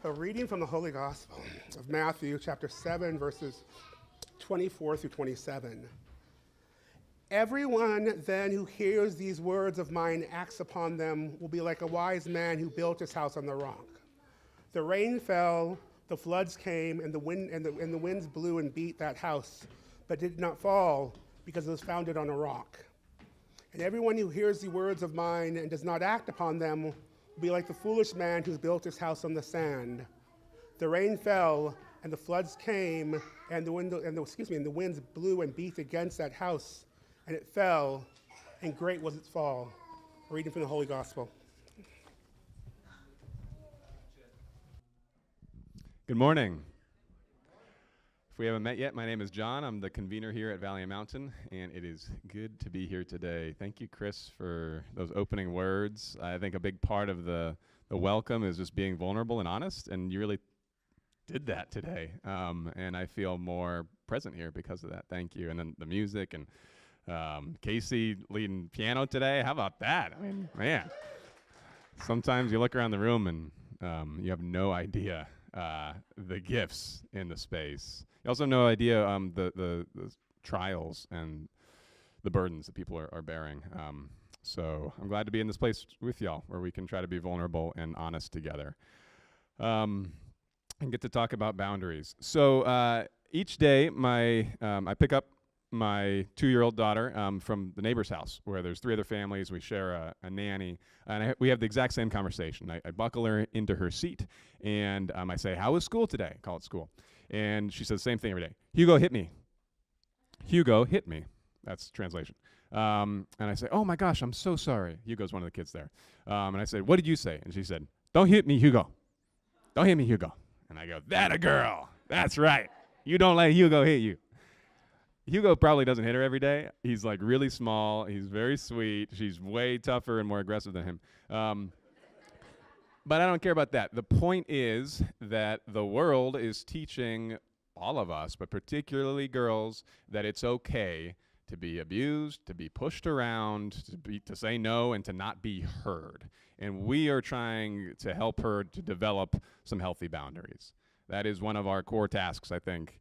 A reading from the Holy Gospel of Matthew, chapter 7, verses 24 through 27. Everyone then who hears these words of mine acts upon them will be like a wise man who built his house on the rock. The rain fell, the floods came, and the winds blew and beat that house, but did not fall because it was founded on a rock. And everyone who hears the words of mine and does not act upon them will be like the foolish man who built his house on the sand. The rain fell, and the floods came, and the winds blew and beat against that house, and it fell, and great was its fall. A reading from the Holy Gospel. Good morning. If we haven't met yet, my name is John. I'm the convener here at Valley Mountain, and it is good to be here today. Thank you, Chris, for those opening words. I think a big part of the welcome is just being vulnerable and honest, and you really did that today. And I feel more present here because of that. Thank you. And then the music and Casey leading piano today. How about that? I mean, man. Sometimes you look around the room and you have no idea the gifts in the space. You also have no idea the trials and the burdens that people are bearing. So I'm glad to be in this place with y'all where we can try to be vulnerable and honest together and get to talk about boundaries. So each day I pick up my 2-year-old daughter from the neighbor's house where there's 3 other families. We share a nanny, and we have the exact same conversation. I buckle her into her seat, and I say, "How was school today?" Call it school. And she says the same thing every day. "Hugo hit me. Hugo hit me." That's translation. And I say, "Oh my gosh, I'm so sorry." Hugo's one of the kids there. And I said, "What did you say?" And she said, "Don't hit me, Hugo. Don't hit me, Hugo." And I go, "That a girl. That's right. You don't let Hugo hit you." Hugo probably doesn't hit her every day. He's like really small. He's very sweet. She's way tougher and more aggressive than him. But I don't care about that. The point is that the world is teaching all of us, but particularly girls, that it's okay to be abused, to be pushed around, to say no, and to not be heard. And we are trying to help her to develop some healthy boundaries. That is one of our core tasks, I think,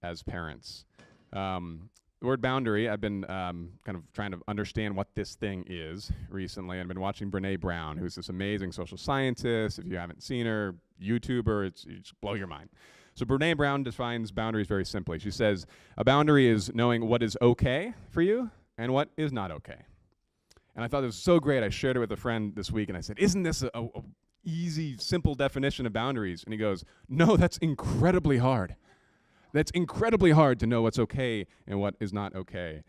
as parents. The word boundary, I've been kind of trying to understand what this thing is recently. I've been watching Brene Brown, who's this amazing social scientist. If you haven't seen her, YouTuber, it's just blow your mind. So Brene Brown defines boundaries very simply. She says, a boundary is knowing what is okay for you and what is not okay. And I thought it was so great. I shared it with a friend this week, and I said, "Isn't this a easy, simple definition of boundaries?" And he goes, "No, that's incredibly hard. That's incredibly hard to know what's okay and what is not okay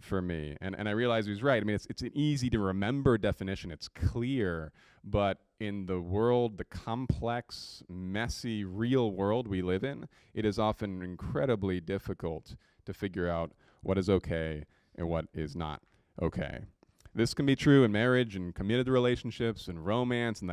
for me." And I realized he was right. I mean, it's an easy to remember definition. It's clear. But in the world, the complex, messy, real world we live in, it is often incredibly difficult to figure out what is okay and what is not okay. This can be true in marriage and committed relationships and romance and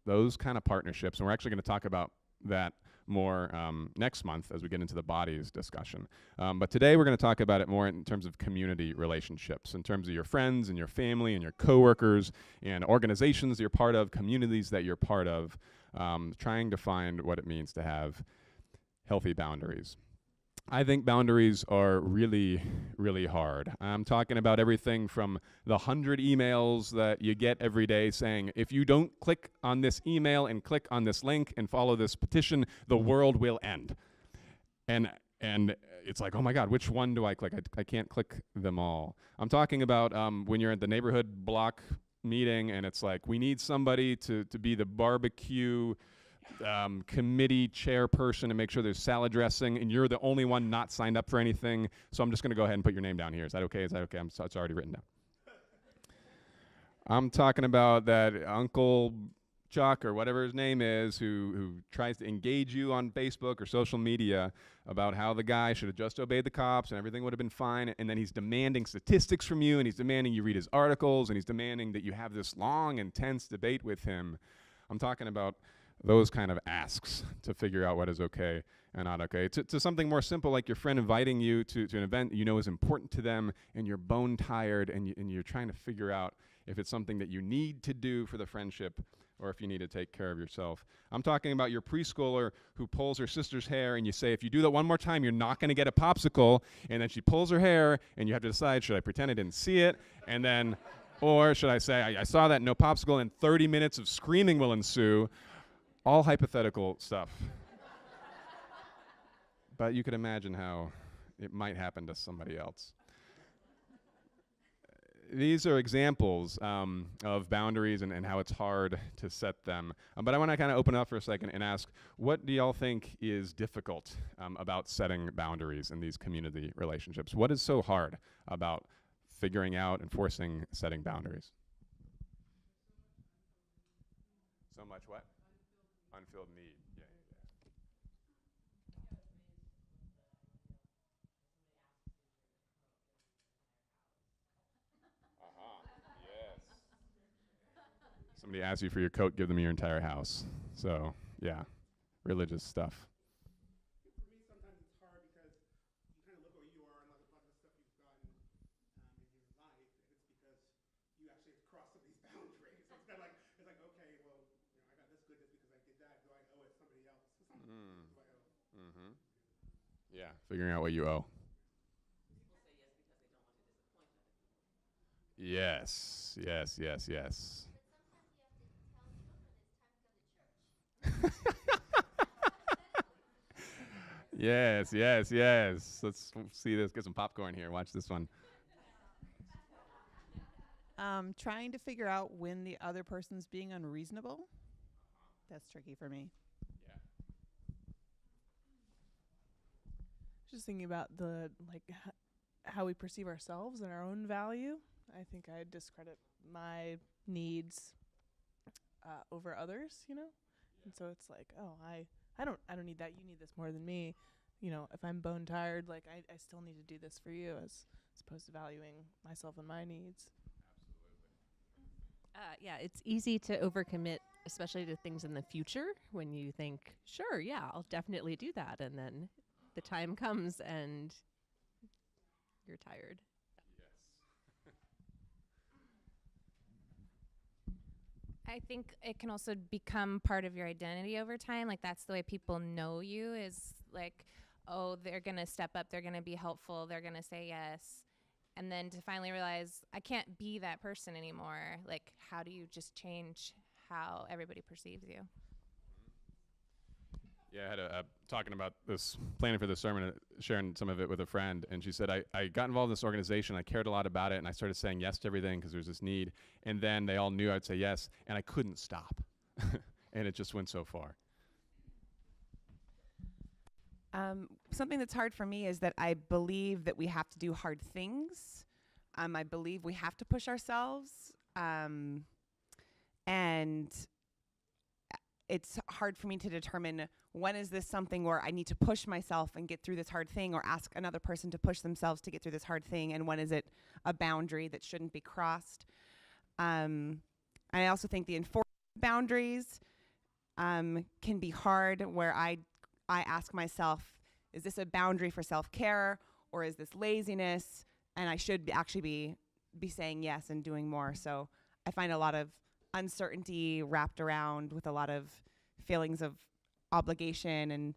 those kind of partnerships. And we're actually going to talk about that more next month as we get into the bodies discussion. But today we're going to talk about it more in terms of community relationships, in terms of your friends and your family and your coworkers and organizations that you're part of, communities that you're part of, trying to find what it means to have healthy boundaries. I think boundaries are really, really hard. I'm talking about everything from the 100 emails that you get every day saying, if you don't click on this email and click on this link and follow this petition, the world will end. And it's like, oh my God, which one do I click? I can't click them all. I'm talking about when you're at the neighborhood block meeting and it's like, we need somebody to be the barbecue committee chairperson and make sure there's salad dressing, and you're the only one not signed up for anything, so I'm just going to go ahead and put your name down here. Is that okay? Is that okay? It's already written down. I'm talking about that Uncle Chuck or whatever his name is who tries to engage you on Facebook or social media about how the guy should have just obeyed the cops and everything would have been fine, and then he's demanding statistics from you, and he's demanding you read his articles, and he's demanding that you have this long, intense debate with him. I'm talking about those kind of asks to figure out what is okay and not okay. To something more simple, like your friend inviting you to an event you know is important to them, and you're bone tired, and you're trying to figure out if it's something that you need to do for the friendship or if you need to take care of yourself. I'm talking about your preschooler who pulls her sister's hair, and you say, if you do that one more time, you're not going to get a popsicle. And then she pulls her hair, and you have to decide, should I pretend I didn't see it? And then, or should I say, I saw that, no popsicle, and 30 minutes of screaming will ensue. All hypothetical stuff. But you could imagine how it might happen to somebody else. These are examples of boundaries and how it's hard to set them. But I want to kind of open up for a second and ask, what do y'all think is difficult about setting boundaries in these community relationships? What is so hard about figuring out, enforcing, setting boundaries? So much what? Unfilled need. Yeah, yeah, yeah. Yes. Somebody asks you for your coat, give them your entire house. So, yeah, religious stuff. For me, sometimes it's hard because you kind of look where you are and a lot of the stuff you've done in your life, and it's because you actually have crossed some of these boundaries. So it's kind of like, okay, well, I got this good just because I did that. Do I owe it to somebody else? Do I owe? Mm-hmm. Yeah, figuring out what you owe. Yes, yes, yes, yes. Yes, yes, yes. Let's see this. Get some popcorn here. Watch this one. Trying to figure out when the other person's being unreasonable. That's tricky for me. Yeah. Just thinking about how we perceive ourselves and our own value. I think I discredit my needs over others, and so it's like, oh, I don't need that. You need this more than me. If I'm bone tired, I still need to do this for you, as opposed to valuing myself and my needs. Yeah, it's easy to overcommit, especially to things in the future when you think, sure, yeah, I'll definitely do that. And then the time comes and you're tired. I think it can also become part of your identity over time. Like, that's the way people know you, is like, oh, they're going to step up, they're going to be helpful, they're going to say yes. And then to finally realize, I can't be that person anymore. Like, how do you just change how everybody perceives you? Yeah, I had talking about this, planning for this sermon, sharing some of it with a friend, and she said, I got involved in this organization, I cared a lot about it, and I started saying yes to everything because there's this need, and then they all knew I'd say yes, and I couldn't stop, and it just went so far. Something that's hard for me is that I believe that we have to do hard things. I believe we have to push ourselves, and it's hard for me to determine when is this something where I need to push myself and get through this hard thing, or ask another person to push themselves to get through this hard thing, and when is it a boundary that shouldn't be crossed. I also think the enforcement boundaries can be hard, where I ask myself, is this a boundary for self-care, or is this laziness? And I should actually be saying yes and doing more. So I find a lot of uncertainty wrapped around with a lot of feelings of obligation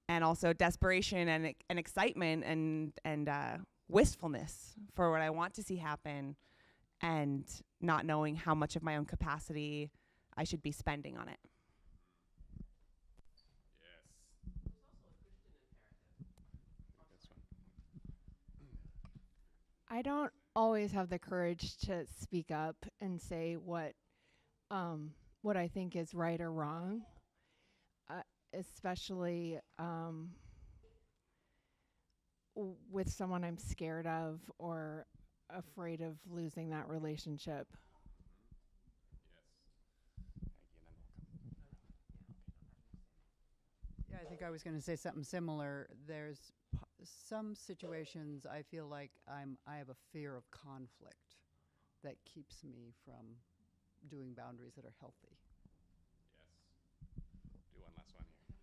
and also desperation and excitement and wistfulness for what I want to see happen, and not knowing how much of my own capacity I should be spending on it. I don't always have the courage to speak up and say what I think is right or wrong, especially with someone I'm scared of or afraid of losing that relationship. Yeah, I think I was going to say something similar. There's some situations I feel like I have a fear of conflict that keeps me from doing boundaries that are healthy. Yes. Do one last one here.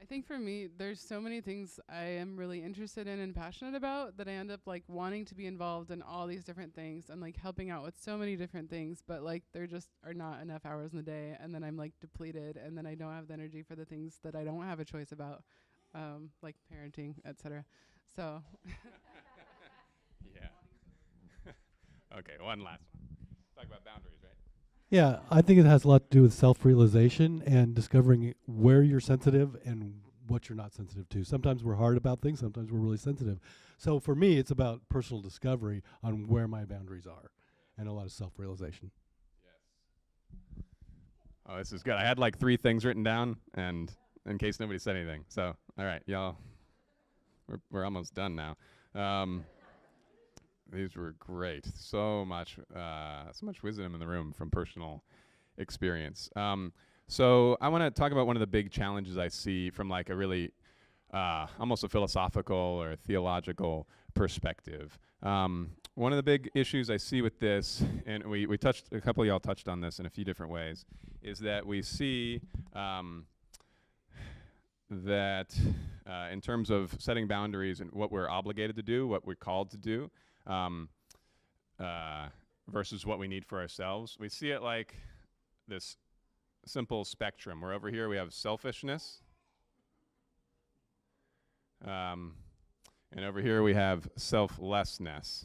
I think for me, there's so many things I am really interested in and passionate about that I end up like wanting to be involved in all these different things and like helping out with so many different things, but like there just are not enough hours in the day, and then I'm like depleted, and then I don't have the energy for the things that I don't have a choice about, like parenting, etc. So Yeah. Okay, one last one. Talk about boundaries, right? Yeah, I think it has a lot to do with self-realization and discovering where you're sensitive and what you're not sensitive to. Sometimes we're hard about things, sometimes we're really sensitive. So for me, it's about personal discovery on where my boundaries are and a lot of self-realization. Oh, this is good. I had like 3 things written down, and in case nobody said anything. So, all right, y'all, we're almost done now. These were great. So much wisdom in the room from personal experience. So I want to talk about one of the big challenges I see from like a really almost a philosophical or theological perspective. One of the big issues I see with this, and we touched, a couple of y'all touched on this in a few different ways, is that we see that in terms of setting boundaries and what we're obligated to do, what we're called to do, versus what we need for ourselves. We see it like this simple spectrum, where over here we have selfishness, and over here we have selflessness.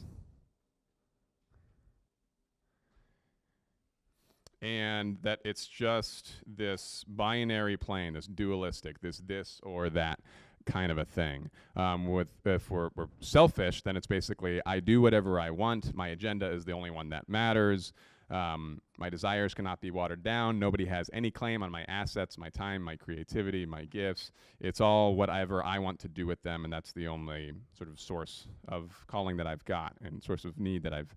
And that it's just this binary plane, this dualistic, this or that kind of a thing. If we're selfish, then it's basically I do whatever I want. My agenda is the only one that matters. My desires cannot be watered down. Nobody has any claim on my assets, my time, my creativity, my gifts. It's all whatever I want to do with them, and that's the only sort of source of calling that I've got and source of need that I've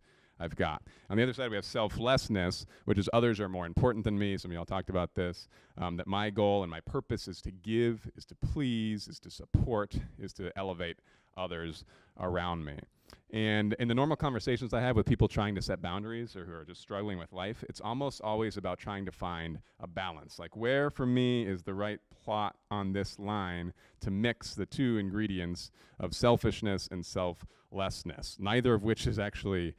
got. On the other side, we have selflessness, which is others are more important than me. Some of y'all talked about this, that my goal and my purpose is to give, is to please, is to support, is to elevate others around me. And in the normal conversations I have with people trying to set boundaries or who are just struggling with life, it's almost always about trying to find a balance. Like where for me is the right plot on this line to mix the 2 ingredients of selfishness and selflessness, neither of which is actually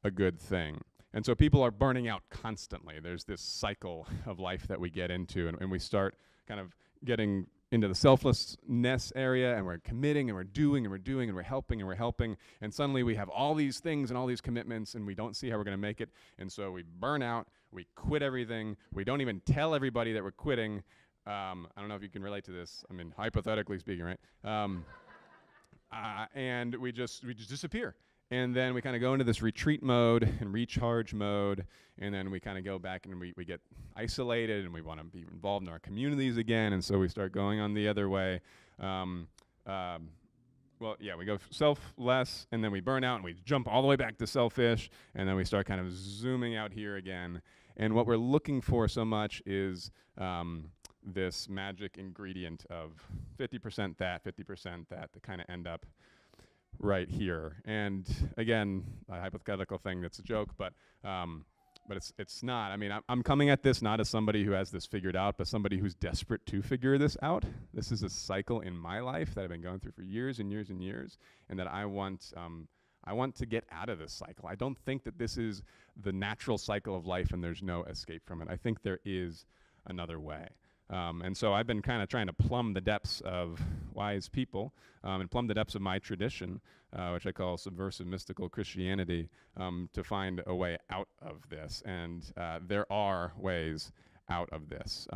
a good thing. And so people are burning out constantly. There's this cycle of life that we get into, and we start kind of getting into the selflessness area, and we're committing, and we're doing, and we're doing, and we're helping, and suddenly we have all these things and all these commitments, and we don't see how we're going to make it, and so we burn out, we quit everything, we don't even tell everybody that we're quitting. I don't know if you can relate to this, I mean, hypothetically speaking, right? And we just disappear. And then we kind of go into this retreat mode and recharge mode, and then we kind of go back and we get isolated, and we want to be involved in our communities again, and so we start going on the other way. We go selfless, and then we burn out, and we jump all the way back to selfish, and then we start kind of zooming out here again. And what we're looking for so much is this magic ingredient of 50% that, 50% that, to kind of end up right here. And again, a hypothetical thing that's a joke, but it's not. I mean, I'm coming at this not as somebody who has this figured out, but somebody who's desperate to figure this out. This is a cycle in my life that I've been going through for years and years and years, and that I want to get out of this cycle. I don't think that this is the natural cycle of life and there's no escape from it. I think there is another way. And so I've been kind of trying to plumb the depths of wise people and plumb the depths of my tradition, which I call subversive mystical Christianity, to find a way out of this. And there are ways out of this.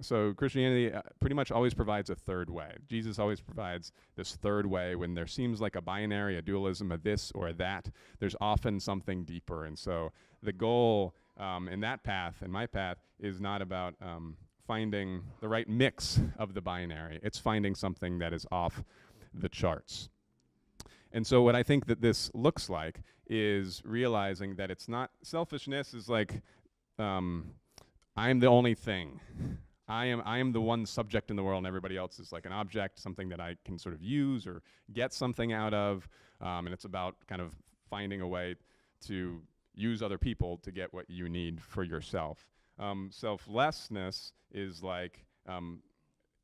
So Christianity pretty much always provides a third way. Jesus always provides this third way. When there seems like a binary, a dualism, a this or a that, there's often something deeper. And so the goal in that path, in my path, is not about finding the right mix of the binary. It's finding something that is off the charts. And so what I think that this looks like is realizing that it's not, selfishness is like, I'm the only thing. I am the one subject in the world, and everybody else is like an object, something that I can sort of use or get something out of. And it's about kind of finding a way to use other people to get what you need for yourself. Selflessness is like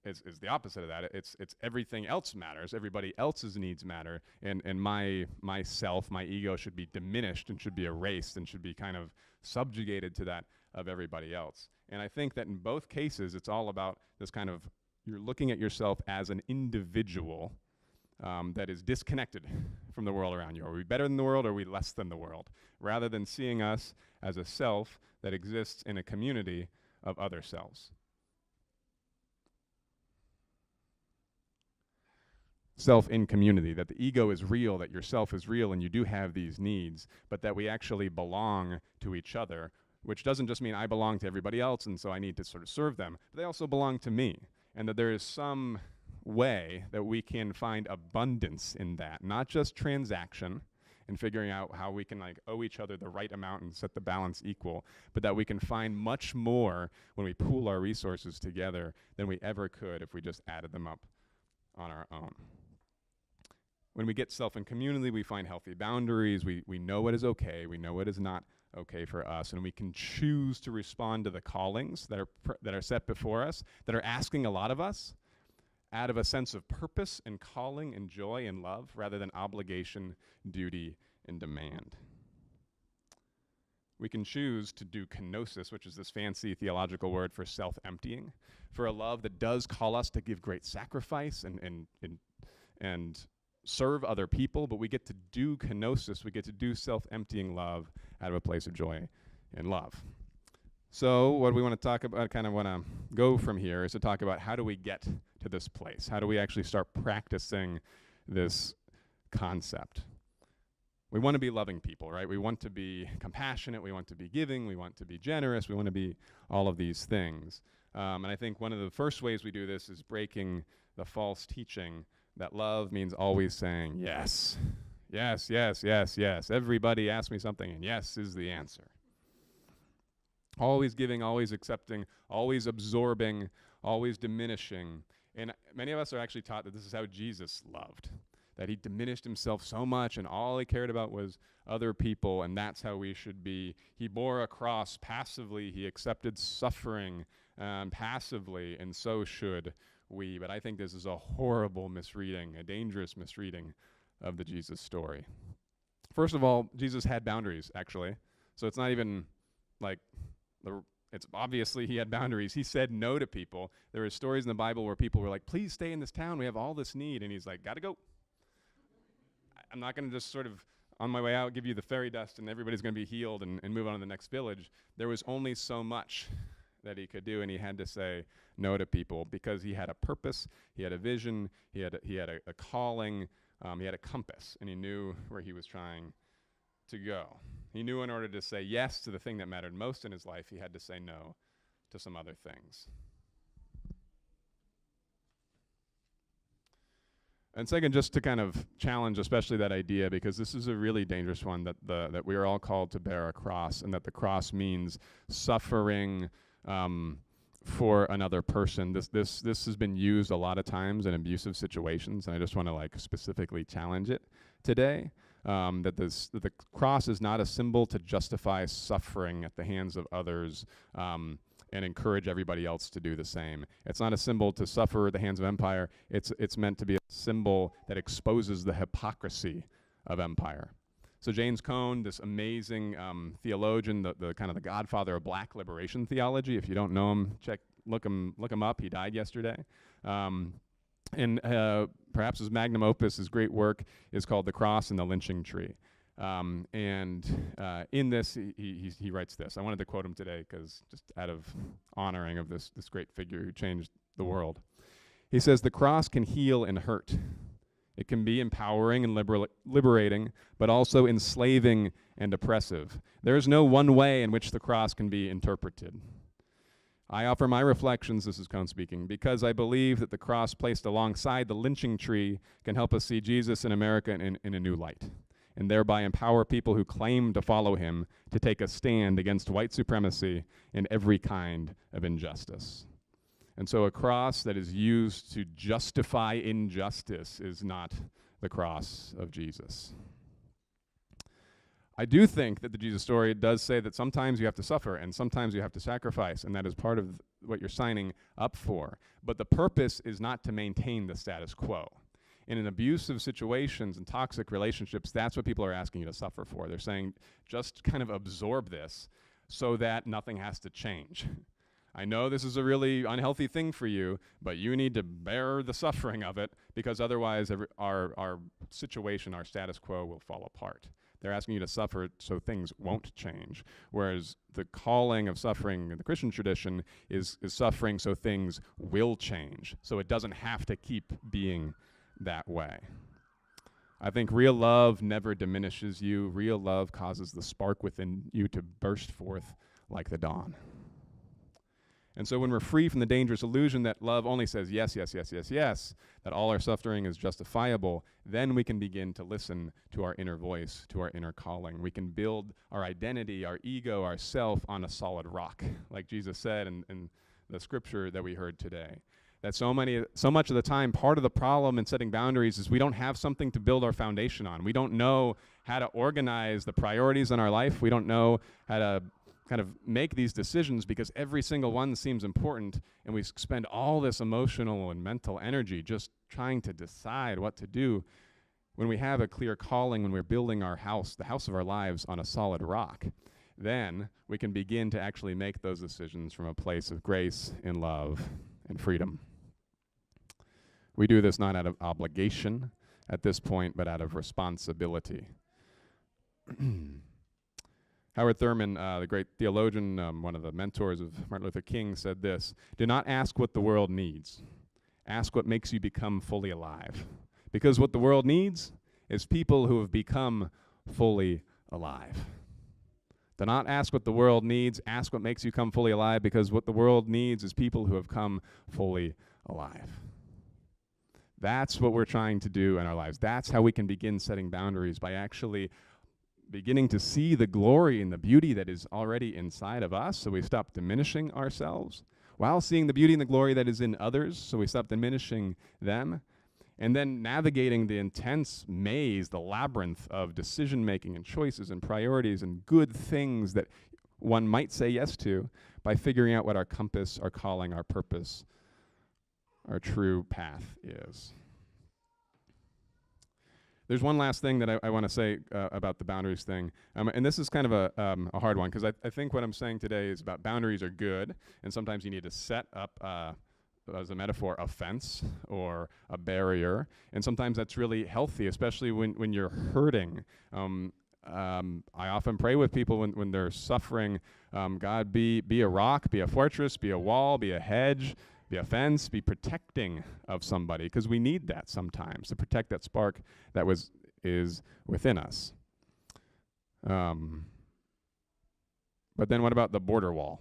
is the opposite of that. It's everything else matters. Everybody else's needs matter, and my self, my ego should be diminished and should be erased and should be kind of subjugated to that of everybody else. And I think that in both cases, it's all about this kind of, you're looking at yourself as an individual that is disconnected from the world around you. Are we better than the world, or are we less than the world? Rather than seeing us as a self that exists in a community of other selves. Self in community, that the ego is real, that yourself is real, and you do have these needs, but that we actually belong to each other, which doesn't just mean I belong to everybody else and so I need to sort of serve them, but they also belong to me, and that there is some way that we can find abundance in that, not just transaction and figuring out how we can like owe each other the right amount and set the balance equal, but that we can find much more when we pool our resources together than we ever could if we just added them up on our own. When we get self in community, we find healthy boundaries. We know what is okay. We know what is not okay for us. And we can choose to respond to the callings that are set before us, that are asking a lot of us, out of a sense of purpose and calling and joy and love, rather than obligation, duty, and demand. We can choose to do kenosis, which is this fancy theological word for self-emptying, for a love that does call us to give great sacrifice and serve other people, but we get to do kenosis, we get to do self-emptying love out of a place of joy and love. So what we want to talk about, kind of want to go from here, is to talk about how do we get to this place? How do we actually start practicing this concept? We want to be loving people, right? We want to be compassionate, we want to be giving, we want to be generous, we want to be all of these things. And I think one of the first ways we do this is breaking the false teaching that love means always saying yes. Yes, yes, yes, yes. Everybody asks me something, and yes is the answer. Always giving, always accepting, always absorbing, always diminishing. And many of us are actually taught that this is how Jesus loved, that he diminished himself so much and all he cared about was other people, and that's how we should be. He bore a cross passively, he accepted suffering passively, and so should we. But I think this is a horrible misreading, a dangerous misreading of the Jesus story. First of all, Jesus had boundaries, actually. So it's not even like, it's obviously he had boundaries. He said no to people. There are stories in the Bible where people were like, please stay in this town, we have all this need. And he's like, gotta go. I'm not gonna just sort of, on my way out, give you the fairy dust and everybody's gonna be healed and move on to the next village. There was only so much that he could do, and he had to say no to people because he had a purpose, he had a vision, he had a calling, he had a compass, and he knew where he was trying to go. He knew in order to say yes to the thing that mattered most in his life, he had to say no to some other things. And second, just to kind of challenge especially that idea, because this is a really dangerous one, that we are all called to bear a cross, and that the cross means suffering for another person. This has been used a lot of times in abusive situations, and I just want to like specifically challenge it today. That the cross is not a symbol to justify suffering at the hands of others and encourage everybody else to do the same. It's not a symbol to suffer at the hands of empire. It's meant to be a symbol that exposes the hypocrisy of empire. So James Cone, this amazing theologian, the kind of the godfather of black liberation theology. If you don't know him, look him up. He died yesterday. And perhaps his magnum opus, his great work, is called The Cross and the Lynching Tree. In this, he writes this. I wanted to quote him today because just out of honoring of this great figure who changed the world. He says, the cross can heal and hurt. It can be empowering and liberating, but also enslaving and oppressive. There is no one way in which the cross can be interpreted. I offer my reflections, this is Cone speaking, because I believe that the cross placed alongside the lynching tree can help us see Jesus in America in a new light, and thereby empower people who claim to follow him to take a stand against white supremacy and every kind of injustice. And so a cross that is used to justify injustice is not the cross of Jesus. I do think that the Jesus story does say that sometimes you have to suffer and sometimes you have to sacrifice, and that is part of what you're signing up for. But the purpose is not to maintain the status quo. In abusive situations and toxic relationships, that's what people are asking you to suffer for. They're saying, just kind of absorb this so that nothing has to change. I know this is a really unhealthy thing for you, but you need to bear the suffering of it, because otherwise our situation, our status quo will fall apart. They're asking you to suffer so things won't change, whereas the calling of suffering in the Christian tradition is suffering so things will change, so it doesn't have to keep being that way. I think real love never diminishes you. Real love causes the spark within you to burst forth like the dawn. And so when we're free from the dangerous illusion that love only says yes, yes, yes, yes, yes, that all our suffering is justifiable, then we can begin to listen to our inner voice, to our inner calling. We can build our identity, our ego, our self on a solid rock, like Jesus said in the scripture that we heard today. That so much of the time, part of the problem in setting boundaries is we don't have something to build our foundation on. We don't know how to organize the priorities in our life. We don't know how to kind of make these decisions because every single one seems important, and we spend all this emotional and mental energy just trying to decide what to do. When we have a clear calling, when we're building our house, the house of our lives, on a solid rock, then we can begin to actually make those decisions from a place of grace and love and freedom. We do this not out of obligation at this point, but out of responsibility. Howard Thurman, the great theologian, one of the mentors of Martin Luther King, said this: "Do not ask what the world needs. Ask what makes you become fully alive. Because what the world needs is people who have become fully alive." Do not ask what the world needs. Ask what makes you come fully alive, because what the world needs is people who have come fully alive. That's what we're trying to do in our lives. That's how we can begin setting boundaries, by actually beginning to see the glory and the beauty that is already inside of us, so we stop diminishing ourselves, while seeing the beauty and the glory that is in others, so we stop diminishing them, and then navigating the intense maze, the labyrinth of decision-making and choices and priorities and good things that one might say yes to, by figuring out what our compass, our calling, our purpose, our true path is. There's one last thing that I want to say about the boundaries thing, and this is kind of a hard one, because I think what I'm saying today is about boundaries are good, and sometimes you need to set up, as a metaphor, a fence or a barrier, and sometimes that's really healthy, especially when you're hurting. I often pray with people when they're suffering, God, be a rock, be a fortress, be a wall, be a hedge, be a fence, be protecting of somebody, because we need that sometimes to protect that spark that is within us. But then what about the border wall?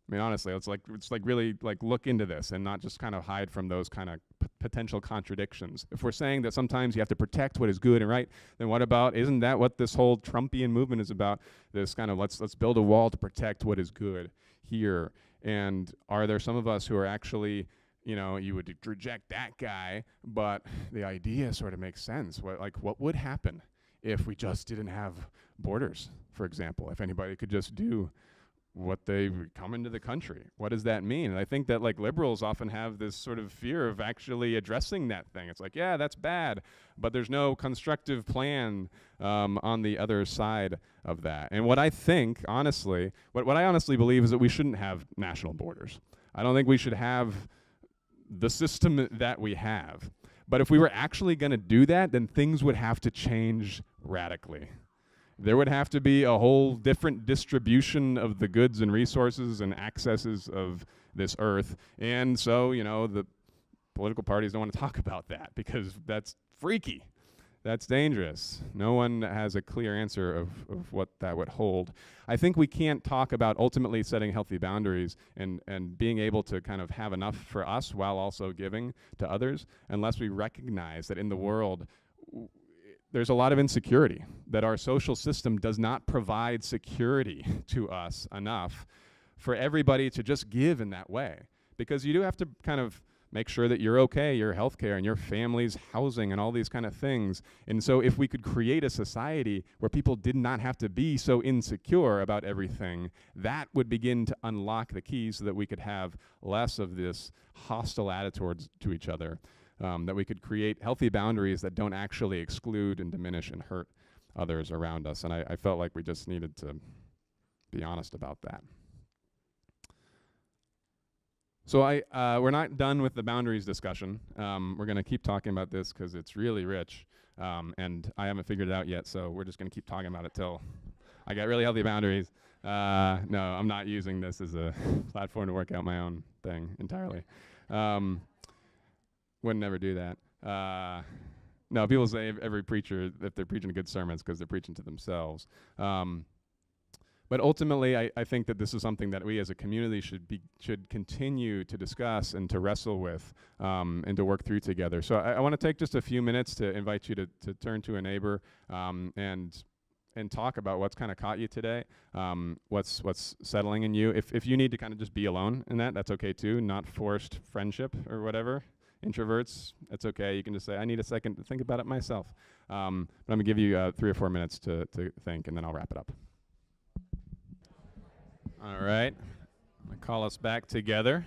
I mean, honestly, it's like really look into this and not just kind of hide from those kind of potential contradictions. If we're saying that sometimes you have to protect what is good and right, then what about, isn't that what this whole Trumpian movement is about? This kind of let's build a wall to protect what is good here. And are there some of us who are actually, you would reject that guy, but the idea sort of makes sense. What would happen if we just didn't have borders, for example? If anybody could just do what they come into the country, what does that mean? And I think that liberals often have this sort of fear of actually addressing that thing. It's like, yeah, that's bad, but there's no constructive plan on the other side of that. And what I think, honestly, what I honestly believe is that we shouldn't have national borders. I don't think we should have the system that we have. But if we were actually going to do that, then things would have to change radically. There would have to be a whole different distribution of the goods and resources and accesses of this earth. And so, the political parties don't want to talk about that, because that's freaky. That's dangerous. No one has a clear answer of what that would hold. I think we can't talk about ultimately setting healthy boundaries and being able to kind of have enough for us while also giving to others, unless we recognize that in the world, there's a lot of insecurity, that our social system does not provide security to us enough for everybody to just give in that way. Because you do have to kind of make sure that you're okay, your health care and your family's housing and all these kind of things. And so if we could create a society where people did not have to be so insecure about everything, that would begin to unlock the keys so that we could have less of this hostile attitudes to each other, that we could create healthy boundaries that don't actually exclude and diminish and hurt others around us. And I felt like we just needed to be honest about that. So we're not done with the boundaries discussion. We're going to keep talking about this because it's really rich, and I haven't figured it out yet, so we're just going to keep talking about it till I get really healthy boundaries. No, I'm not using this as a platform to work out my own thing entirely. Would never do that. No, people say every preacher, if they're preaching a good sermon, it's because they're preaching to themselves. But ultimately, I think that this is something that we as a community should continue to discuss and to wrestle with and to work through together. So I want to take just a few minutes to invite you to turn to a neighbor and talk about what's kind of caught you today, what's settling in you. If you need to kind of just be alone in that, that's okay too. Not forced friendship or whatever. Introverts, that's okay. You can just say, I need a second to think about it myself. But I'm going to give you 3 or 4 minutes to think, and then I'll wrap it up. All right. I'm going to call us back together.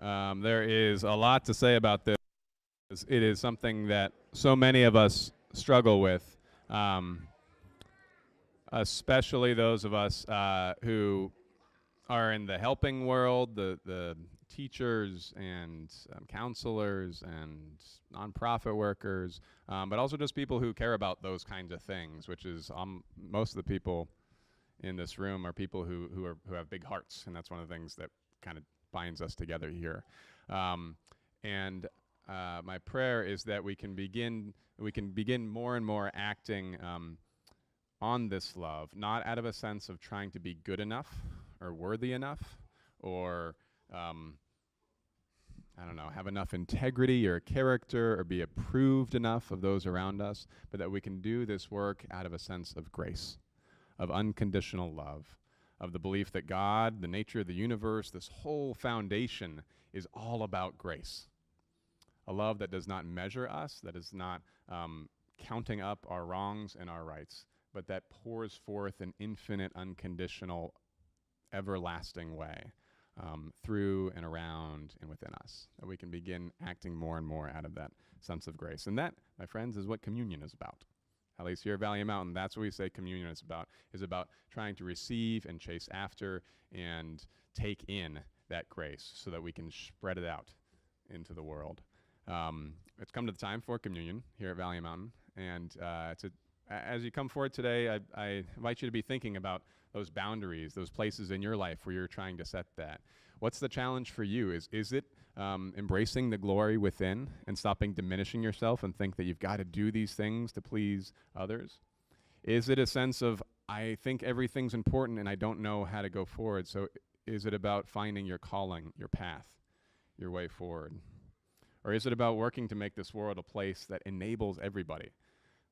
There is a lot to say about this. It is something that so many of us struggle with, especially those of us who are in the helping world, the teachers and counselors and nonprofit workers, but also just people who care about those kinds of things, which is most of the people in this room are people who have big hearts, and that's one of the things that kind of binds us together here. And my prayer is that we can begin more and more acting on this love, not out of a sense of trying to be good enough or worthy enough or I don't know, have enough integrity or character or be approved enough of those around us, but that we can do this work out of a sense of grace, of unconditional love, of the belief that God, the nature of the universe, this whole foundation is all about grace. A love that does not measure us, that is not counting up our wrongs and our rights, but that pours forth an infinite, unconditional, everlasting way through and around and within us. That we can begin acting more and more out of that sense of grace. And that, my friends, is what communion is about. At least here at Valley Mountain, that's what we say communion is about trying to receive and chase after and take in that grace so that we can spread it out into the world. It's come to the time for communion here at Valley Mountain, and as you come forward today, I invite you to be thinking about those boundaries, those places in your life where you're trying to set that. What's the challenge for you? Is it embracing the glory within and stopping diminishing yourself and think that you've got to do these things to please others? Is it a sense of, I think everything's important and I don't know how to go forward? So is it about finding your calling, your path, your way forward? Or is it about working to make this world a place that enables everybody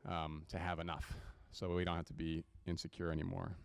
to have enough so we don't have to be insecure anymore?